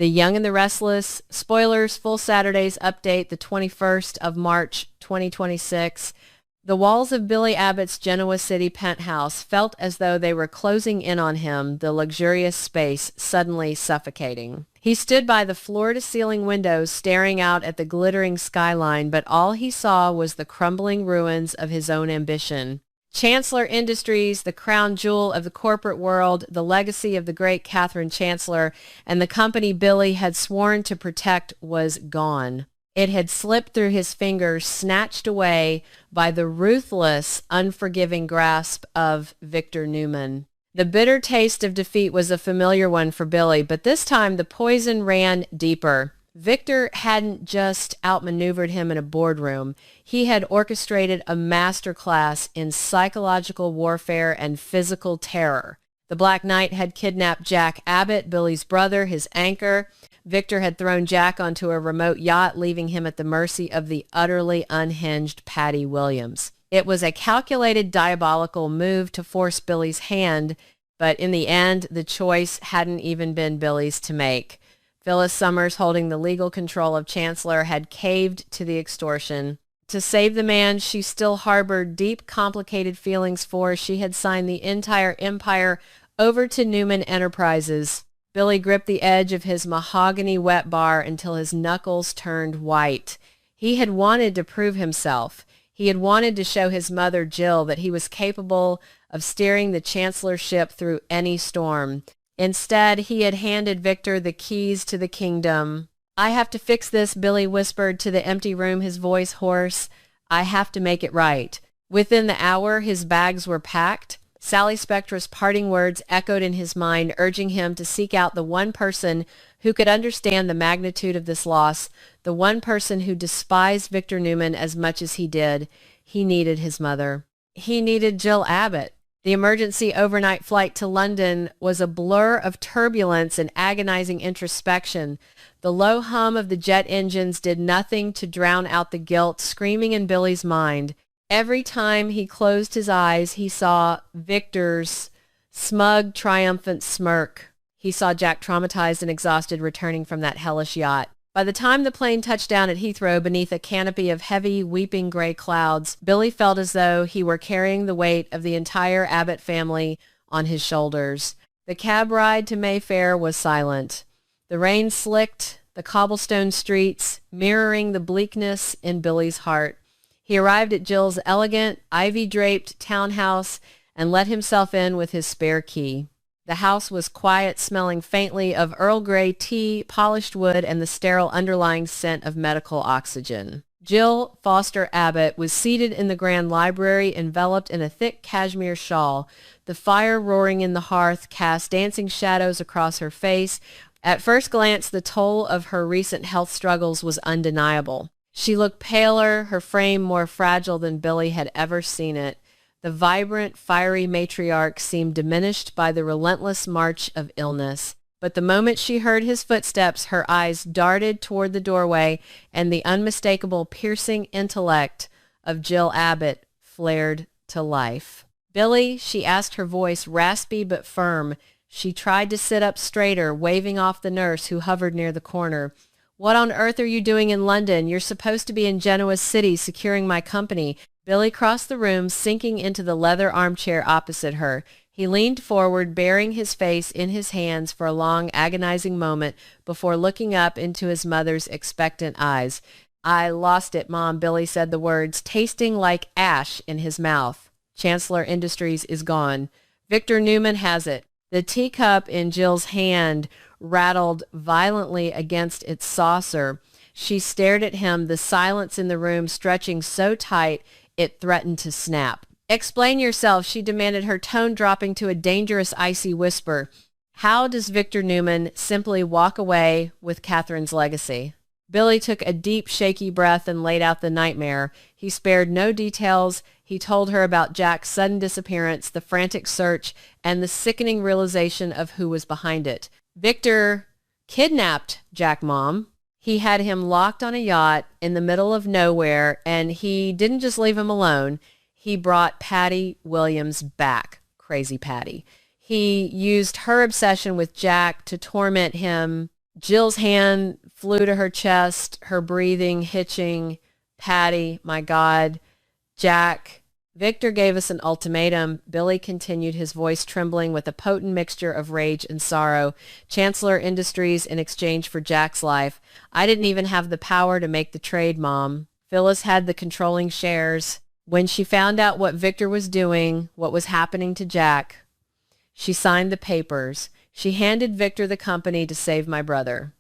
The Young and the Restless. Spoilers, full Saturdays update the 21st of March, 2026. The walls of Billy Abbott's Genoa City penthouse felt as though they were closing in on him, the luxurious space suddenly suffocating. He stood by the floor-to-ceiling windows staring out at the glittering skyline, but all he saw was the crumbling ruins of his own ambition. Chancellor Industries, the crown jewel of the corporate world, the legacy of the great Catherine Chancellor, and the company Billy had sworn to protect was gone. It had slipped through his fingers, snatched away by the ruthless, unforgiving grasp of Victor Newman. The bitter taste of defeat was a familiar one for Billy, but this time the poison ran deeper. Victor hadn't just outmaneuvered him in a boardroom. He had orchestrated a masterclass in psychological warfare and physical terror. The Black Knight had kidnapped Jack Abbott, Billy's brother, his anchor. Victor had thrown Jack onto a remote yacht, leaving him at the mercy of the utterly unhinged Patty Williams. It was a calculated, diabolical move to force Billy's hand, but in the end, the choice hadn't even been Billy's to make. Phyllis Summers, holding the legal control of Chancellor, had caved to the extortion. To save the man she still harbored deep, complicated feelings for, she had signed the entire empire over to Newman Enterprises. Billy gripped the edge of his mahogany wet bar until his knuckles turned white. He had wanted to prove himself. He had wanted to show his mother, Jill, that he was capable of steering the Chancellorship through any storm. Instead, he had handed Victor the keys to the kingdom. "I have to fix this," Billy whispered to the empty room, his voice hoarse. "I have to make it right." Within the hour, his bags were packed. Sally Spectra's parting words echoed in his mind, urging him to seek out the one person who could understand the magnitude of this loss, the one person who despised Victor Newman as much as he did. He needed his mother. He needed Jill Abbott. The emergency overnight flight to London was a blur of turbulence and agonizing introspection. The low hum of the jet engines did nothing to drown out the guilt screaming in Billy's mind. Every time he closed his eyes, he saw Victor's smug, triumphant smirk. He saw Jack, traumatized and exhausted, returning from that hellish yacht. By the time the plane touched down at Heathrow beneath a canopy of heavy, weeping gray clouds, Billy felt as though he were carrying the weight of the entire Abbott family on his shoulders. The cab ride to Mayfair was silent. The rain slicked the cobblestone streets, mirroring the bleakness in Billy's heart. He arrived at Jill's elegant, ivy-draped townhouse and let himself in with his spare key. The house was quiet, smelling faintly of Earl Grey tea, polished wood, and the sterile underlying scent of medical oxygen. Jill Foster Abbott was seated in the grand library, enveloped in a thick cashmere shawl. The fire roaring in the hearth cast dancing shadows across her face. At first glance, the toll of her recent health struggles was undeniable. She looked paler, her frame more fragile than Billy had ever seen it. The vibrant, fiery matriarch seemed diminished by the relentless march of illness. But the moment she heard his footsteps, her eyes darted toward the doorway, and the unmistakable, piercing intellect of Jill Abbott flared to life. "Billy," she asked, her voice raspy but firm. She tried to sit up straighter, waving off the nurse who hovered near the corner. "What on earth are you doing in London? You're supposed to be in Genoa City securing my company." Billy crossed the room, sinking into the leather armchair opposite her. He leaned forward, burying his face in his hands for a long, agonizing moment before looking up into his mother's expectant eyes. "I lost it, Mom," Billy said the words, tasting like ash in his mouth. "Chancellor Industries is gone. Victor Newman has it." The teacup in Jill's hand rattled violently against its saucer. She stared at him, the silence in the room stretching so tight it threatened to snap. "Explain yourself," she demanded, her tone dropping to a dangerous, icy whisper. "How does Victor Newman simply walk away with Catherine's legacy?" Billy took a deep, shaky breath and laid out the nightmare. He spared no details. He told her about Jack's sudden disappearance, the frantic search, and the sickening realization of who was behind it. Victor kidnapped Jack, Mom. He had him locked on a yacht in the middle of nowhere, and he didn't just leave him alone. He brought Patty Williams back. Crazy Patty. He used her obsession with Jack to torment him Jill's hand flew to her chest, her breathing hitching. Patty, my God. Jack. Victor gave us an ultimatum. Billy continued, his voice trembling with a potent mixture of rage and sorrow. Chancellor Industries in exchange for Jack's life. I didn't even have the power to make the trade, Mom. Phyllis had the controlling shares. When she found out what Victor was doing, what was happening to Jack, she signed the papers. She handed Victor the company to save my brother.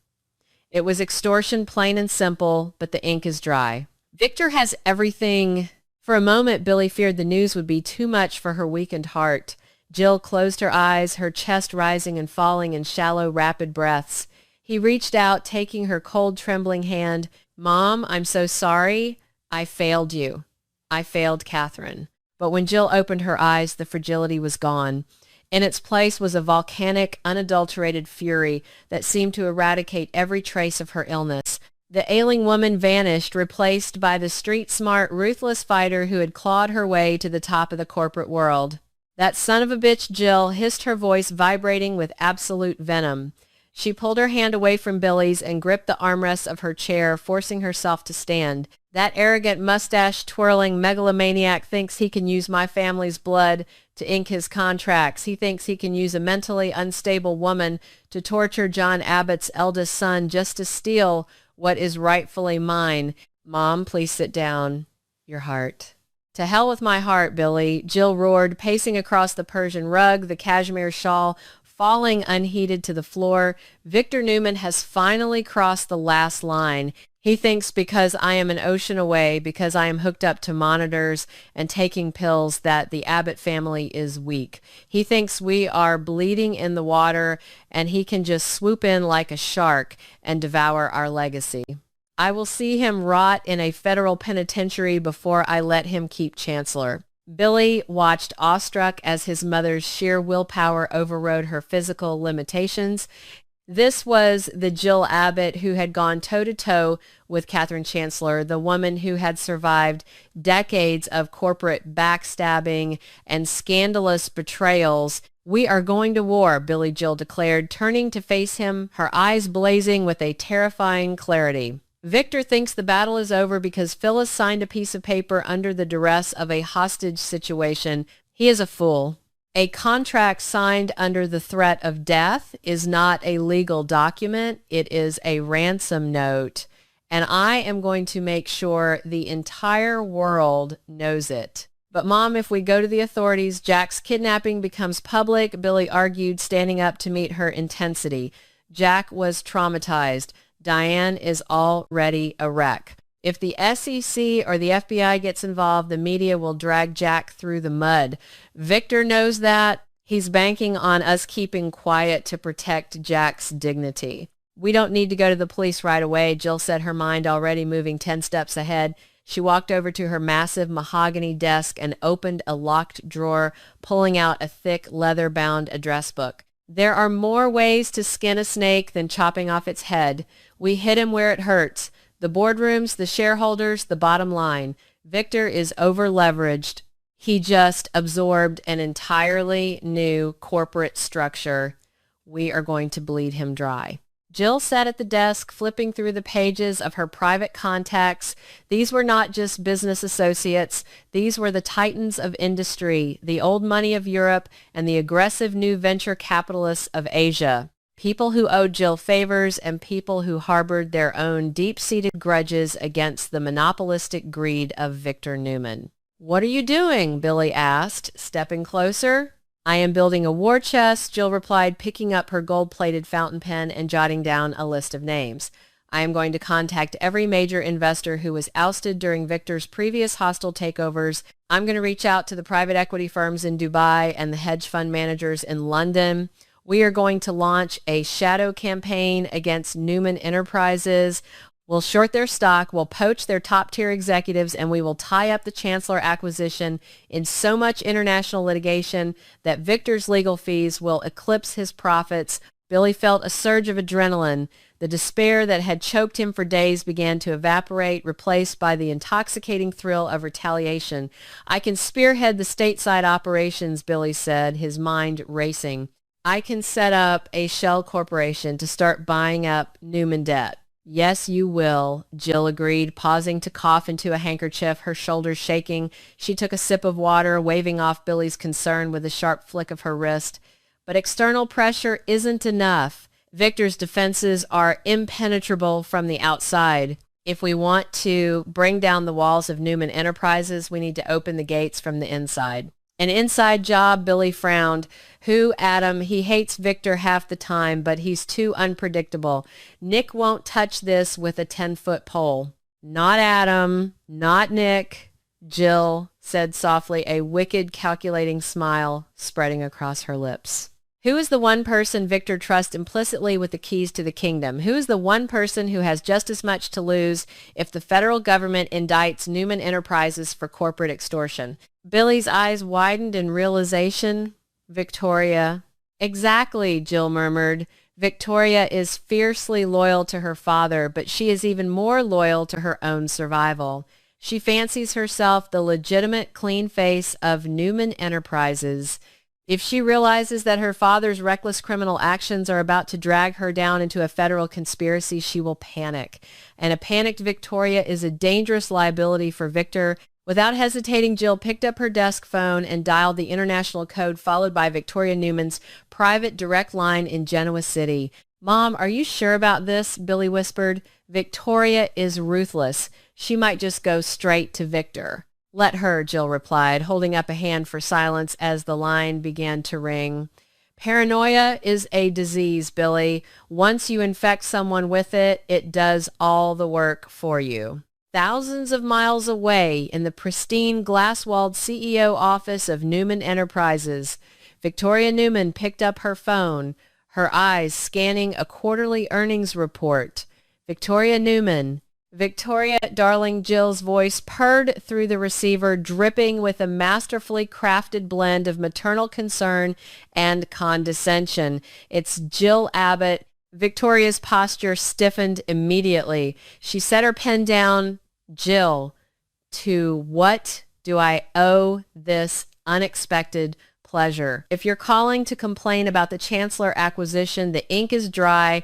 It was extortion, plain and simple, but the ink is dry. Victor has everything. For a moment, Billy feared the news would be too much for her weakened heart. Jill closed her eyes, her chest rising and falling in shallow, rapid breaths. He reached out, taking her cold, trembling hand. Mom, I'm so sorry. I failed you. I failed Catherine. But when Jill opened her eyes, the fragility was gone. In its place was a volcanic, unadulterated fury that seemed to eradicate every trace of her illness. The ailing woman vanished, replaced by the street-smart, ruthless fighter who had clawed her way to the top of the corporate world. That son of a bitch, Jill, hissed, her voice vibrating with absolute venom. She pulled her hand away from Billy's and gripped the armrests of her chair, forcing herself to stand. That arrogant, mustache-twirling megalomaniac thinks he can use my family's blood to ink his contracts. He thinks he can use a mentally unstable woman to torture John Abbott's eldest son just to steal what is rightfully mine. Mom, please sit down. Your heart. To hell with my heart, Billy, Jill roared, pacing across the Persian rug, the cashmere shawl falling unheeded to the floor. Victor Newman has finally crossed the last line. He thinks because I am an ocean away, because I am hooked up to monitors and taking pills, that the Abbott family is weak. He thinks we are bleeding in the water and he can just swoop in like a shark and devour our legacy. I will see him rot in a federal penitentiary before I let him keep Chancellor. Billy watched awestruck as his mother's sheer willpower overrode her physical limitations. This was the Jill Abbott who had gone toe-to-toe with Catherine Chancellor, the woman who had survived decades of corporate backstabbing and scandalous betrayals. We are going to war, Billy Jill declared, turning to face him, her eyes blazing with a terrifying clarity. Victor thinks the battle is over because Phyllis signed a piece of paper under the duress of a hostage situation. He is a fool. A contract signed under the threat of death is not a legal document. It is a ransom note. And I am going to make sure the entire world knows it. But Mom, if we go to the authorities, Jack's kidnapping becomes public, Billy argued, standing up to meet her intensity. Jack was traumatized. Diane is already a wreck. If the SEC or the FBI gets involved, the media will drag Jack through the mud. Victor knows that. He's banking on us keeping quiet to protect Jack's dignity. We don't need to go to the police right away, Jill said, her mind already moving 10 steps ahead. She walked over to her massive mahogany desk and opened a locked drawer, pulling out a thick leather-bound address book. There are more ways to skin a snake than chopping off its head. We hit him where it hurts. The boardrooms, the shareholders, the bottom line. Victor is over-leveraged. He just absorbed an entirely new corporate structure. We are going to bleed him dry. Jill sat at the desk, flipping through the pages of her private contacts. These were not just business associates. These were the titans of industry, the old money of Europe, and the aggressive new venture capitalists of Asia. People who owed Jill favors and people who harbored their own deep-seated grudges against the monopolistic greed of Victor Newman. What are you doing? Billy asked, stepping closer. I am building a war chest, Jill replied, picking up her gold-plated fountain pen and jotting down a list of names. I am going to contact every major investor who was ousted during Victor's previous hostile takeovers. I'm going to reach out to the private equity firms in Dubai and the hedge fund managers in London. We are going to launch a shadow campaign against Newman Enterprises. We'll short their stock, we'll poach their top-tier executives, and we will tie up the Chancellor acquisition in so much international litigation that Victor's legal fees will eclipse his profits. Billy felt a surge of adrenaline. The despair that had choked him for days began to evaporate, replaced by the intoxicating thrill of retaliation. I can spearhead the stateside operations, Billy said, his mind racing. I can set up a shell corporation to start buying up Newman debt. Yes, you will, Jill agreed, pausing to cough into a handkerchief, her shoulders shaking. She took a sip of water, waving off Billy's concern with a sharp flick of her wrist. But external pressure isn't enough. Victor's defenses are impenetrable from the outside. If we want to bring down the walls of Newman Enterprises, we need to open the gates from the inside. An inside job, Billy frowned. Who, Adam? He hates Victor half the time, but he's too unpredictable. Nick won't touch this with a 10-foot pole. Not Adam, not Nick. Jill said softly, a wicked, calculating smile spreading across her lips. Who is the one person Victor trusts implicitly with the keys to the kingdom? Who is the one person who has just as much to lose if the federal government indicts Newman Enterprises for corporate extortion? Billy's eyes widened in realization. Victoria. Exactly, Jill murmured. Victoria is fiercely loyal to her father, but she is even more loyal to her own survival. She fancies herself the legitimate clean face of Newman Enterprises. If she realizes that her father's reckless criminal actions are about to drag her down into a federal conspiracy, she will panic. And a panicked Victoria is a dangerous liability for Victor. Without hesitating, Jill picked up her desk phone and dialed the international code followed by Victoria Newman's private direct line in Genoa City. Mom, are you sure about this? Billy whispered. Victoria is ruthless. She might just go straight to Victor. Let her, Jill replied, holding up a hand for silence as the line began to ring. Paranoia is a disease, Billy. Once you infect someone with it, it does all the work for you. Thousands of miles away in the pristine glass-walled CEO office of Newman Enterprises, Victoria Newman picked up her phone, her eyes scanning a quarterly earnings report. Victoria Newman. Victoria, darling, Jill's voice purred through the receiver, dripping with a masterfully crafted blend of maternal concern and condescension. It's Jill Abbott. Victoria's posture stiffened immediately. She set her pen down. Jill, to what do I owe this unexpected pleasure? If you're calling to complain about the Chancellor acquisition, the ink is dry.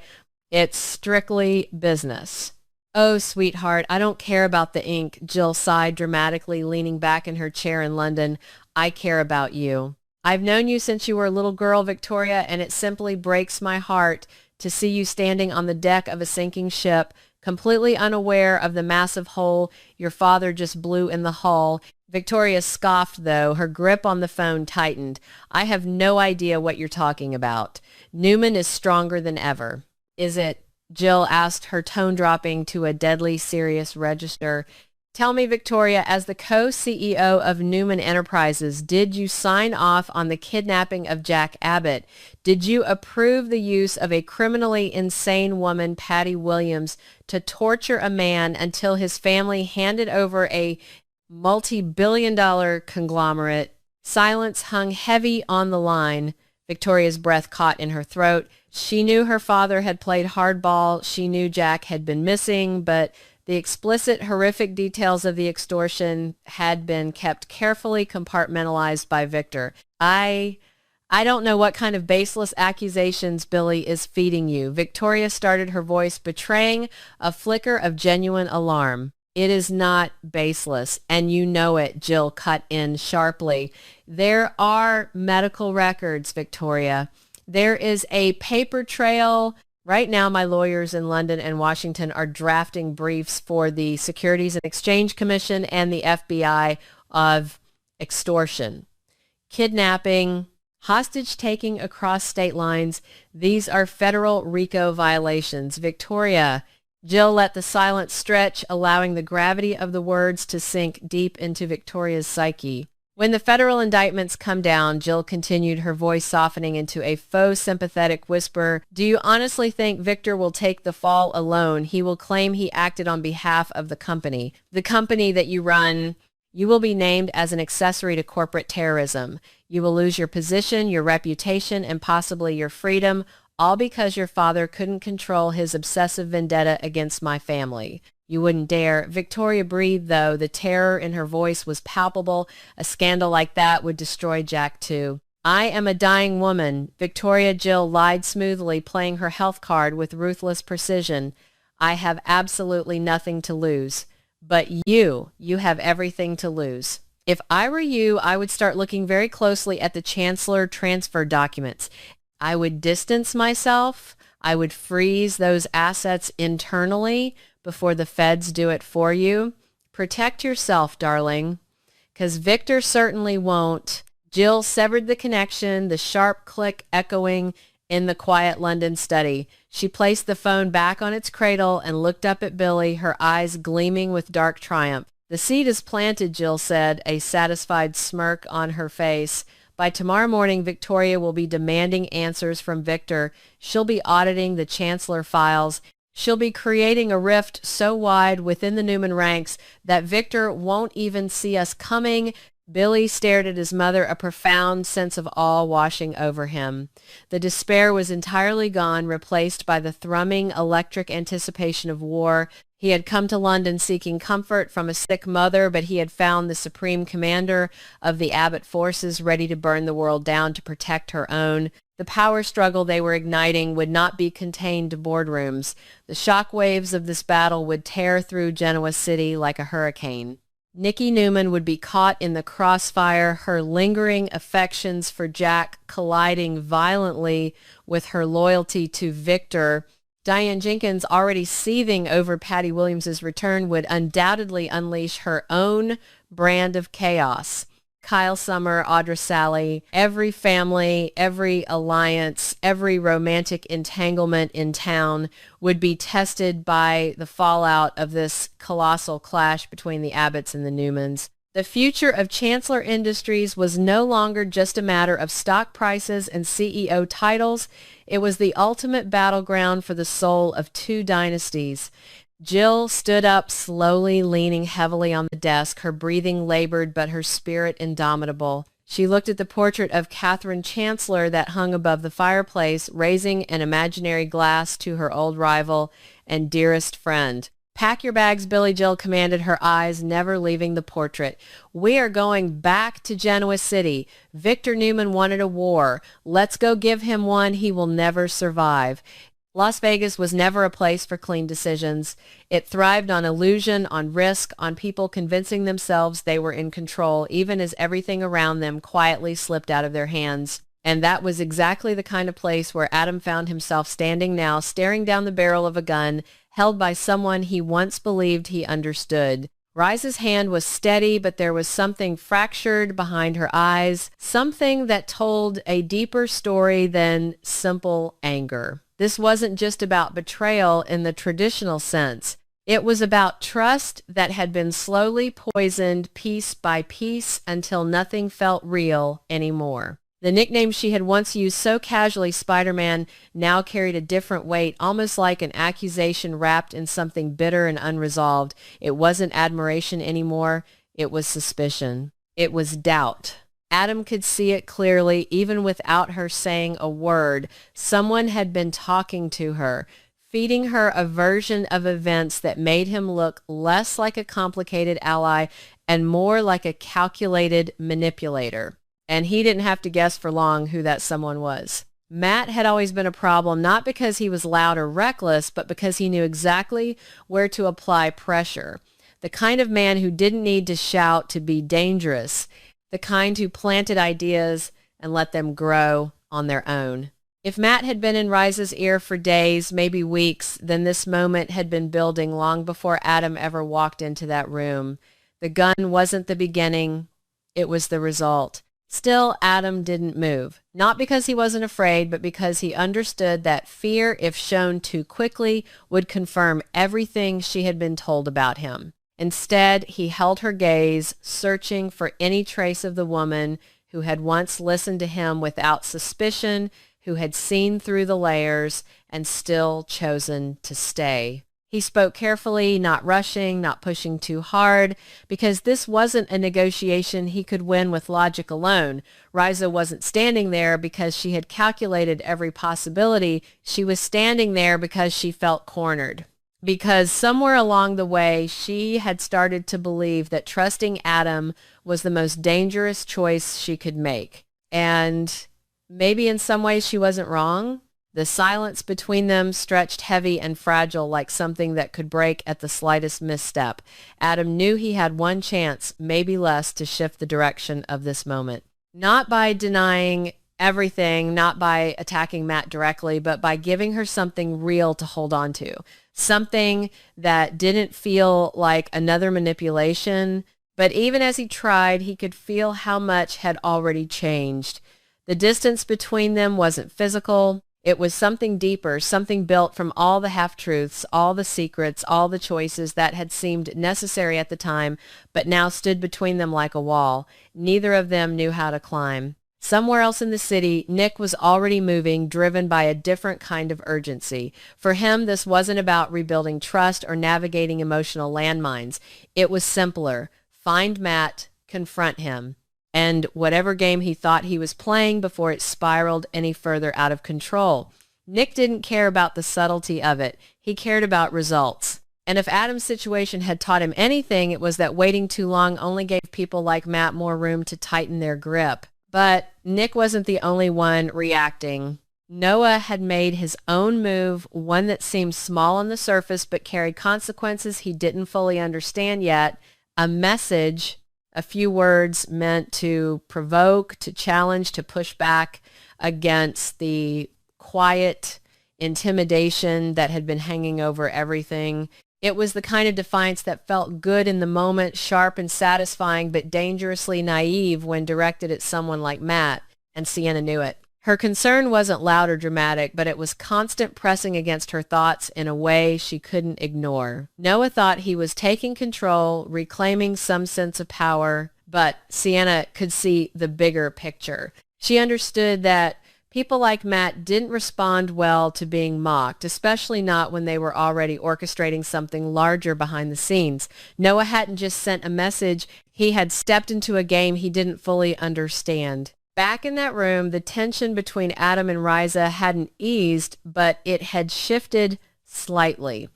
It's strictly business. Oh, sweetheart, I don't care about the ink, Jill sighed dramatically, leaning back in her chair in London. I care about you. I've known you since you were a little girl, Victoria, and it simply breaks my heart to see you standing on the deck of a sinking ship, completely unaware of the massive hole your father just blew in the hull. Victoria scoffed, though. Her grip on the phone tightened. I have no idea what you're talking about. Newman is stronger than ever. Is it? Jill asked, her tone dropping to a deadly serious register. Tell me, Victoria, as the co-CEO of Newman Enterprises, did you sign off on the kidnapping of Jack Abbott? Did you approve the use of a criminally insane woman, Patty Williams, to torture a man until his family handed over a multi-billion-dollar conglomerate? Silence hung heavy on the line. Victoria's breath caught in her throat. She knew her father had played hardball. She knew Jack had been missing, but the explicit, horrific details of the extortion had been kept carefully compartmentalized by Victor. I don't know what kind of baseless accusations Billy is feeding you. Victoria started, her voice betraying a flicker of genuine alarm. It is not baseless, and you know it, Jill cut in sharply. There are medical records, Victoria. There is a paper trail. Right now, my lawyers in London and Washington are drafting briefs for the Securities and Exchange Commission and the FBI of extortion, kidnapping, hostage-taking across state lines. These are federal RICO violations. Victoria, Jill let the silence stretch, allowing the gravity of the words to sink deep into Victoria's psyche. When the federal indictments come down, Jill continued, her voice softening into a faux sympathetic whisper, do you honestly think Victor will take the fall alone? He will claim he acted on behalf of the company that you run. You will be named as an accessory to corporate terrorism. You will lose your position, your reputation, and possibly your freedom, all because your father couldn't control his obsessive vendetta against my family. You wouldn't dare. Victoria breathed, though. The terror in her voice was palpable. A scandal like that would destroy Jack, too. I am a dying woman. Victoria Jill lied smoothly, playing her health card with ruthless precision. I have absolutely nothing to lose. But you have everything to lose. If I were you, I would start looking very closely at the Chancellor transfer documents. I would distance myself. I would freeze those assets internally before the feds do it for you. Protect yourself, darling, because Victor certainly won't. Jill severed the connection, the sharp click echoing in the quiet London study. She placed the phone back on its cradle and looked up at Billy, her eyes gleaming with dark triumph. The seed is planted, Jill said, a satisfied smirk on her face. By tomorrow morning, Victoria will be demanding answers from Victor. She'll be auditing the Chancellor files. She'll be creating a rift so wide within the Newman ranks that Victor won't even see us coming. Billy stared at his mother, a profound sense of awe washing over him. The despair was entirely gone, replaced by the thrumming, electric anticipation of war. He had come to London seeking comfort from a sick mother, but he had found the supreme commander of the Abbott forces ready to burn the world down to protect her own. The power struggle they were igniting would not be contained to boardrooms. The shock waves of this battle would tear through Genoa City like a hurricane. Nikki Newman would be caught in the crossfire, her lingering affections for Jack colliding violently with her loyalty to Victor. Diane Jenkins, already seething over Patty Williams's return, would undoubtedly unleash her own brand of chaos. Kyle Summer, Audra Sally, every family, every alliance, every romantic entanglement in town would be tested by the fallout of this colossal clash between the Abbotts and the Newmans. The future of Chancellor Industries was no longer just a matter of stock prices and CEO titles. It was the ultimate battleground for the soul of two dynasties. Jill stood up slowly, leaning heavily on the desk, her breathing labored but her spirit indomitable. She looked at the portrait of Catherine Chancellor that hung above the fireplace, raising an imaginary glass to her old rival and dearest friend. "Pack your bags," Billy Jill commanded, her eyes never leaving the portrait. "We are going back to Genoa City. Victor Newman wanted a war. Let's go give him one he will never survive." Las Vegas was never a place for clean decisions. It thrived on illusion, on risk, on people convincing themselves they were in control, even as everything around them quietly slipped out of their hands. And that was exactly the kind of place where Adam found himself standing now, staring down the barrel of a gun held by someone he once believed he understood. Rise's hand was steady, but there was something fractured behind her eyes, something that told a deeper story than simple anger. This wasn't just about betrayal in the traditional sense. It was about trust that had been slowly poisoned piece by piece until nothing felt real anymore. The nickname she had once used so casually, Spider-Man, now carried a different weight, almost like an accusation wrapped in something bitter and unresolved. It wasn't admiration anymore. It was suspicion. It was doubt. Adam could see it clearly, even without her saying a word. Someone had been talking to her, feeding her a version of events that made him look less like a complicated ally and more like a calculated manipulator. And he didn't have to guess for long who that someone was. Matt had always been a problem, not because he was loud or reckless, but because he knew exactly where to apply pressure. The kind of man who didn't need to shout to be dangerous. The kind who planted ideas and let them grow on their own. If Matt had been in Rise's ear for days, maybe weeks, then this moment had been building long before Adam ever walked into that room. The gun wasn't the beginning, it was the result. Still, Adam didn't move, not because he wasn't afraid, but because he understood that fear, if shown too quickly, would confirm everything she had been told about him. Instead, he held her gaze, searching for any trace of the woman who had once listened to him without suspicion, who had seen through the layers and still chosen to stay. He spoke carefully, not rushing, not pushing too hard, because this wasn't a negotiation he could win with logic alone. Risa wasn't standing there because she had calculated every possibility. She was standing there because she felt cornered. Because somewhere along the way, she had started to believe that trusting Adam was the most dangerous choice she could make. And maybe in some ways she wasn't wrong. The silence between them stretched heavy and fragile, like something that could break at the slightest misstep. Adam knew he had one chance, maybe less, to shift the direction of this moment. Not by denying everything, not by attacking Matt directly, but by giving her something real to hold on to. Something that didn't feel like another manipulation. But even as he tried, he could feel how much had already changed. The distance between them wasn't physical. It was something deeper, something built from all the half-truths, all the secrets, all the choices that had seemed necessary at the time, but now stood between them like a wall. Neither of them knew how to climb. Somewhere else in the city, Nick was already moving, driven by a different kind of urgency. For him, this wasn't about rebuilding trust or navigating emotional landmines. It was simpler. Find Matt, confront him. And whatever game he thought he was playing before it spiraled any further out of control. Nick didn't care about the subtlety of it. He cared about results. And if Adam's situation had taught him anything, it was that waiting too long only gave people like Matt more room to tighten their grip. But Nick wasn't the only one reacting. Noah had made his own move, one that seemed small on the surface but carried consequences he didn't fully understand yet. A message, a few words meant to provoke, to challenge, to push back against the quiet intimidation that had been hanging over everything. It was the kind of defiance that felt good in the moment, sharp and satisfying, but dangerously naive when directed at someone like Matt, and Sienna knew it. Her concern wasn't loud or dramatic, but it was constant pressing against her thoughts in a way she couldn't ignore. Noah thought he was taking control, reclaiming some sense of power, but Sienna could see the bigger picture. She understood that people like Matt didn't respond well to being mocked, especially not when they were already orchestrating something larger behind the scenes. Noah hadn't just sent a message, he had stepped into a game he didn't fully understand. Back in that room, the tension between Adam and Riza hadn't eased, but it had shifted slightly.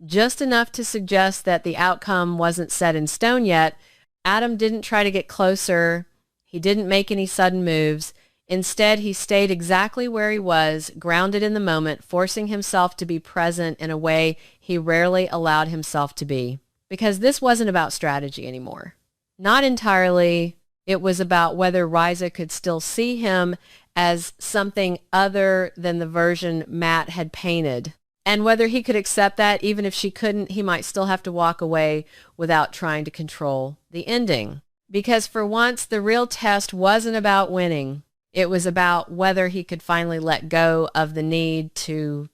Just enough to suggest that the outcome wasn't set in stone yet. Adam didn't try to get closer. He didn't make any sudden moves. Instead, he stayed exactly where he was, grounded in the moment, forcing himself to be present in a way he rarely allowed himself to be. Because this wasn't about strategy anymore. Not entirely. It was about whether Riza could still see him as something other than the version Matt had painted. And whether he could accept that, even if she couldn't, he might still have to walk away without trying to control the ending. Because for once, the real test wasn't about winning. It was about whether he could finally let go of the need to